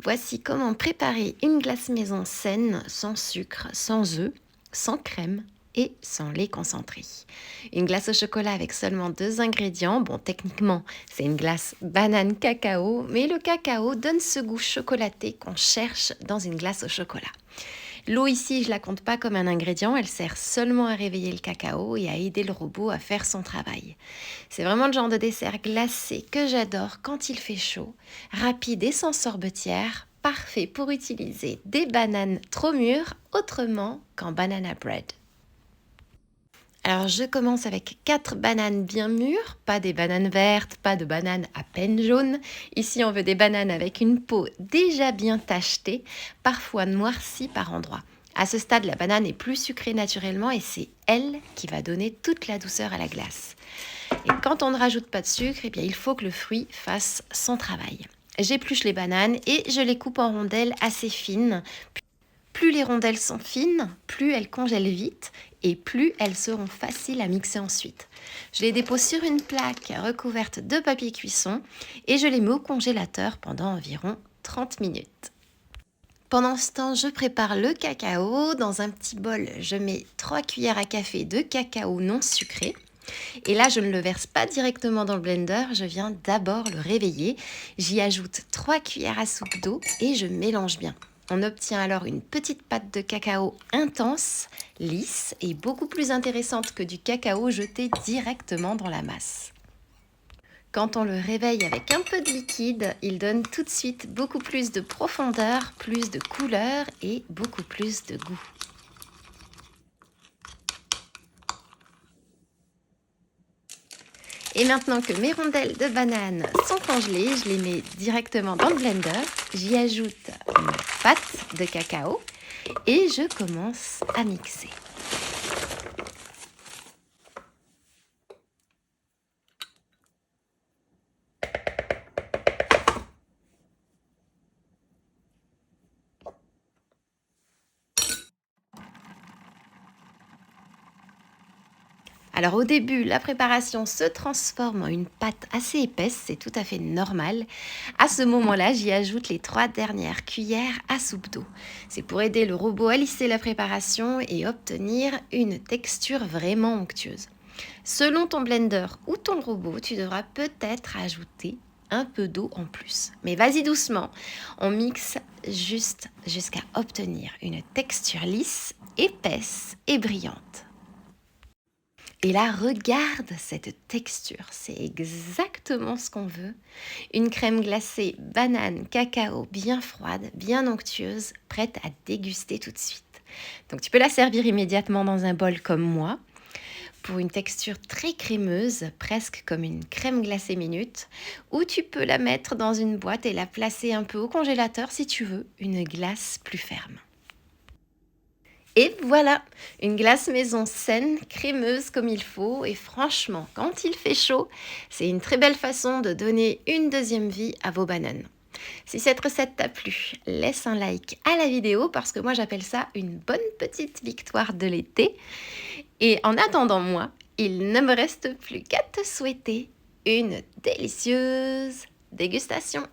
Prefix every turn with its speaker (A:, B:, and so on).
A: Voici comment préparer une glace maison saine, sans sucre, sans œufs, sans crème et sans lait concentré. Une glace au chocolat avec seulement 2 ingrédients. Bon, techniquement, c'est une glace banane-cacao, mais le cacao donne ce goût chocolaté qu'on cherche dans une glace au chocolat. L'eau ici, je la compte pas comme un ingrédient, elle sert seulement à réveiller le cacao et à aider le robot à faire son travail. C'est vraiment le genre de dessert glacé que j'adore quand il fait chaud, rapide et sans sorbetière, parfait pour utiliser des bananes trop mûres autrement qu'en banana bread. Alors je commence avec 4 bananes bien mûres, pas des bananes vertes, pas de bananes à peine jaunes. Ici on veut des bananes avec une peau déjà bien tachetée, parfois noircie par endroits. À ce stade, la banane est plus sucrée naturellement et c'est elle qui va donner toute la douceur à la glace. Et quand on ne rajoute pas de sucre, eh bien, il faut que le fruit fasse son travail. J'épluche les bananes et je les coupe en rondelles assez fines. Plus les rondelles sont fines, plus elles congèlent vite et plus elles seront faciles à mixer ensuite. Je les dépose sur une plaque recouverte de papier cuisson et je les mets au congélateur pendant environ 30 minutes. Pendant ce temps, je prépare le cacao. Dans un petit bol, je mets 3 cuillères à café de cacao non sucré. Et là, je ne le verse pas directement dans le blender, je viens d'abord le réveiller. J'y ajoute 3 cuillères à soupe d'eau et je mélange bien. On obtient alors une petite pâte de cacao intense, lisse et beaucoup plus intéressante que du cacao jeté directement dans la masse. Quand on le réveille avec un peu de liquide, il donne tout de suite beaucoup plus de profondeur, plus de couleur et beaucoup plus de goût. Et maintenant que mes rondelles de banane sont congelées, je les mets directement dans le blender. J'y ajoute une pâte de cacao et je commence à mixer. Alors au début, la préparation se transforme en une pâte assez épaisse, c'est tout à fait normal. À ce moment-là, j'y ajoute les 3 dernières cuillères à soupe d'eau. C'est pour aider le robot à lisser la préparation et obtenir une texture vraiment onctueuse. Selon ton blender ou ton robot, tu devras peut-être ajouter un peu d'eau en plus. Mais vas-y doucement, on mixe juste jusqu'à obtenir une texture lisse, épaisse et brillante. Et là, regarde cette texture, c'est exactement ce qu'on veut. Une crème glacée banane, cacao, bien froide, bien onctueuse, prête à déguster tout de suite. Donc tu peux la servir immédiatement dans un bol comme moi, pour une texture très crémeuse, presque comme une crème glacée minute, ou tu peux la mettre dans une boîte et la placer un peu au congélateur si tu veux une glace plus ferme. Et voilà, une glace maison saine, crémeuse comme il faut. Et franchement, quand il fait chaud, c'est une très belle façon de donner une deuxième vie à vos bananes. Si cette recette t'a plu, laisse un like à la vidéo parce que moi j'appelle ça une bonne petite victoire de l'été. Et en attendant moi, il ne me reste plus qu'à te souhaiter une délicieuse dégustation.